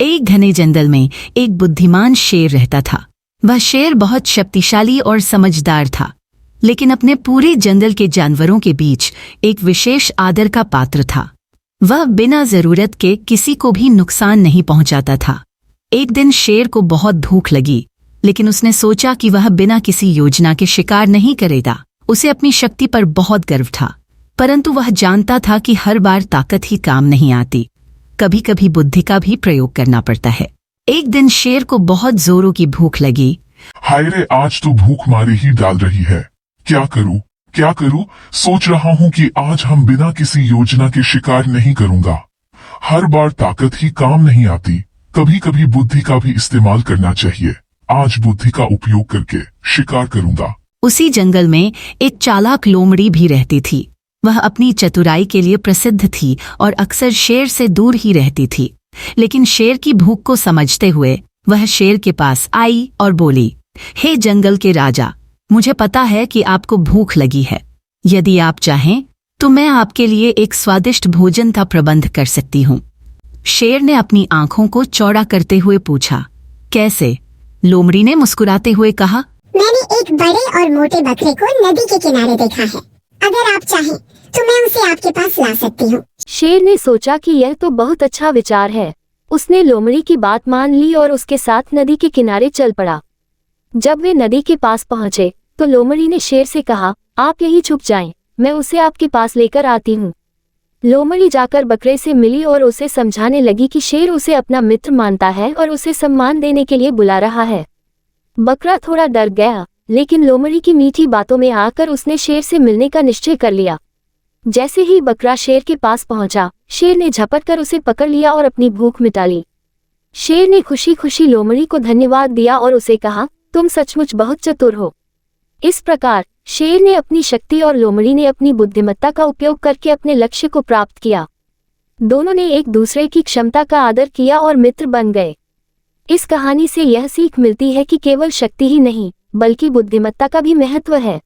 एक घने जंगल में एक बुद्धिमान शेर रहता था। वह शेर बहुत शक्तिशाली और समझदार था, लेकिन अपने पूरे जंगल के जानवरों के बीच एक विशेष आदर का पात्र था। वह बिना जरूरत के किसी को भी नुकसान नहीं पहुंचाता था। एक दिन शेर को बहुत भूख लगी, लेकिन उसने सोचा कि वह बिना किसी योजना के शिकार नहीं करेगा। उसे अपनी शक्ति पर बहुत गर्व था, परंतु वह जानता था कि हर बार ताकत ही काम नहीं आती, कभी कभी बुद्धि का भी प्रयोग करना पड़ता है। एक दिन शेर को बहुत जोरों की भूख लगी। हाय रे, आज तो भूख मारी ही डाल रही है। क्या करूं? सोच रहा हूं कि आज हम बिना किसी योजना के शिकार नहीं करूंगा। हर बार ताकत ही काम नहीं आती, कभी कभी बुद्धि का भी इस्तेमाल करना चाहिए। आज बुद्धि का उपयोग करके शिकार करूंगा। उसी जंगल में एक चालाक लोमड़ी भी रहती थी। वह अपनी चतुराई के लिए प्रसिद्ध थी और अक्सर शेर से दूर ही रहती थी। लेकिन शेर की भूख को समझते हुए वह शेर के पास आई और बोली, हे जंगल के राजा, मुझे पता है कि आपको भूख लगी है। यदि आप चाहें तो मैं आपके लिए एक स्वादिष्ट भोजन का प्रबंध कर सकती हूँ। शेर ने अपनी आंखों को चौड़ा करते हुए पूछा, कैसे? लोमड़ी ने मुस्कुराते हुए कहा, मैंने एक बड़े और मोटे बकरे को नदी के किनारे देखा है। अगर आप चाहें तो मैं उसे आपके पास ला सकती हूँ। शेर ने सोचा कि यह तो बहुत अच्छा विचार है। उसने लोमड़ी की बात मान ली और उसके साथ नदी के किनारे चल पड़ा। जब वे नदी के पास पहुंचे तो लोमड़ी ने शेर से कहा, आप यहीं छुप जाएं, मैं उसे आपके पास लेकर आती हूँ। लोमड़ी जाकर बकरे से मिली और उसे समझाने लगी कि शेर उसे अपना मित्र मानता है और उसे सम्मान देने के लिए बुला रहा है। बकरा थोड़ा डर गया, लेकिन लोमड़ी की मीठी बातों में आकर उसने शेर से मिलने का निश्चय कर लिया। जैसे ही बकरा शेर के पास पहुंचा, शेर ने झपट कर उसे पकड़ लिया और अपनी भूख मिटा ली। शेर ने खुशी खुशी लोमड़ी को धन्यवाद दिया और उसे कहा, तुम सचमुच बहुत चतुर हो। इस प्रकार शेर ने अपनी शक्ति और लोमड़ी ने अपनी बुद्धिमत्ता का उपयोग करके अपने लक्ष्य को प्राप्त किया। दोनों ने एक दूसरे की क्षमता का आदर किया और मित्र बन गए। इस कहानी से यह सीख मिलती है कि केवल शक्ति ही नहीं, बल्कि बुद्धिमत्ता का भी महत्व है।